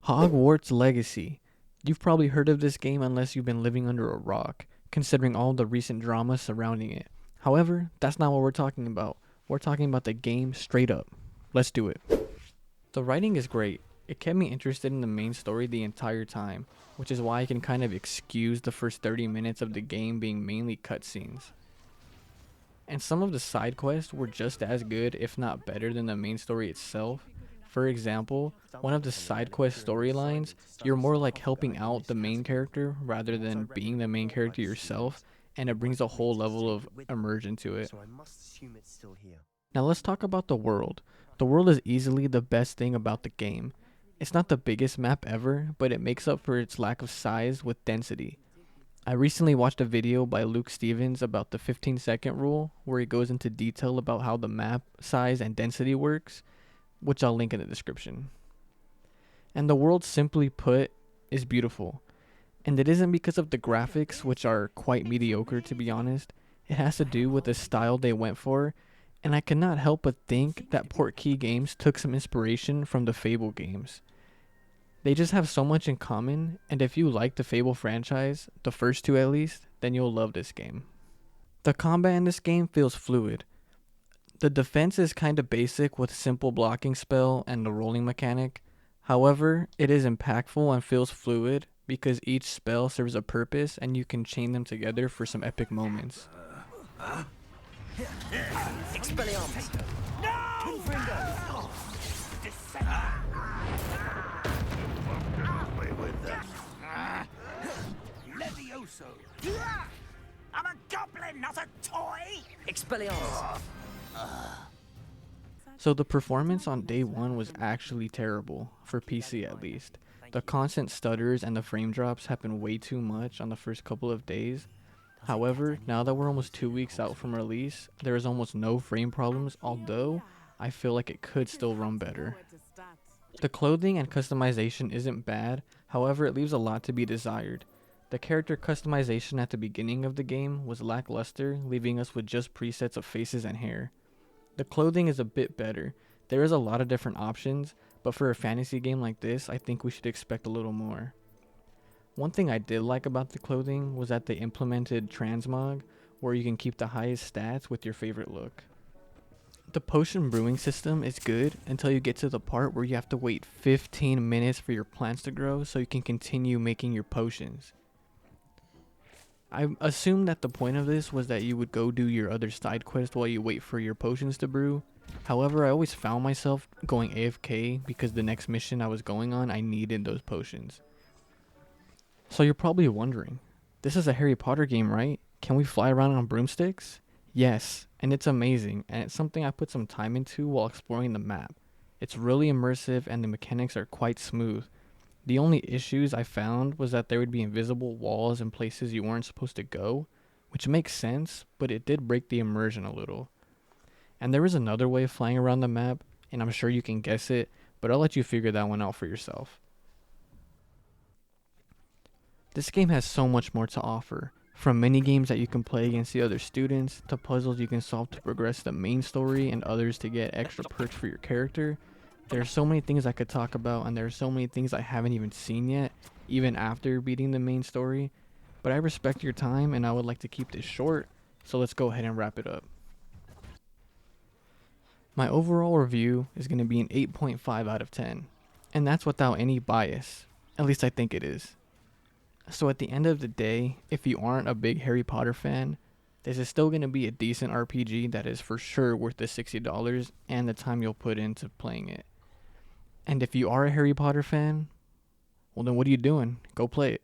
Hogwarts Legacy. You've probably heard of this game unless you've been living under a rock, considering all the recent drama surrounding it. However, that's not what we're talking about. We're talking about the game straight up. Let's do it. The writing is great. It kept me interested in the main story the entire time, which is why I can kind of excuse the first 30 minutes of the game being mainly cutscenes. And some of the side quests were just as good, if not better, than the main story itself. For example, one of the side quest storylines, you're more like helping out the main character rather than being the main character yourself, and it brings a whole level of immersion to it. Now let's talk about the world. The world is easily the best thing about the game. It's not the biggest map ever, but it makes up for its lack of size with density. I recently watched a video by Luke Stevens about the 15-second rule, where he goes into detail about how the map size and density works, which I'll link in the description. And the world, simply put, is beautiful. And it isn't because of the graphics, which are quite mediocre to be honest. It has to do with the style they went for, and I cannot help but think that Portkey Games took some inspiration from the Fable games. They just have so much in common, and if you like the Fable franchise, the first two at least, then you'll love this game. The combat in this game feels fluid. The defense is kinda basic with simple blocking spell and the rolling mechanic. However, it is impactful and feels fluid because each spell serves a purpose and you can chain them together for some epic moments. Expelliarmus! Levioso! I'm a goblin, not a toy! Expelliarmus! So the performance on day one was actually terrible, for PC at least. The constant stutters and the frame drops happened way too much on the first couple of days. However, now that we're almost 2 weeks out from release, there is almost no frame problems, although I feel like it could still run better. The clothing and customization isn't bad, however it leaves a lot to be desired. The character customization at the beginning of the game was lackluster, leaving us with just presets of faces and hair. The clothing is a bit better. There is a lot of different options, but for a fantasy game like this, I think we should expect a little more. One thing I did like about the clothing was that they implemented transmog, where you can keep the highest stats with your favorite look. The potion brewing system is good until you get to the part where you have to wait 15 minutes for your plants to grow so you can continue making your potions. I assumed that the point of this was that you would go do your other side quest while you wait for your potions to brew. However, I always found myself going AFK because the next mission I was going on, I needed those potions. So you're probably wondering, this is a Harry Potter game, right? Can we fly around on broomsticks? Yes, and it's amazing, and it's something I put some time into while exploring the map. It's really immersive and the mechanics are quite smooth. The only issues I found was that there would be invisible walls in places you weren't supposed to go, which makes sense, but it did break the immersion a little. And there is another way of flying around the map, and I'm sure you can guess it, but I'll let you figure that one out for yourself. This game has so much more to offer, from mini games that you can play against the other students, to puzzles you can solve to progress the main story and others to get extra perks for your character. There are so many things I could talk about, and there are so many things I haven't even seen yet, even after beating the main story. But I respect your time, and I would like to keep this short, so let's go ahead and wrap it up. My overall review is going to be an 8.5 out of 10, and that's without any bias. At least I think it is. So at the end of the day, if you aren't a big Harry Potter fan, this is still going to be a decent RPG that is for sure worth the $60 and the time you'll put into playing it. And if you are a Harry Potter fan, well then what are you doing? Go play it.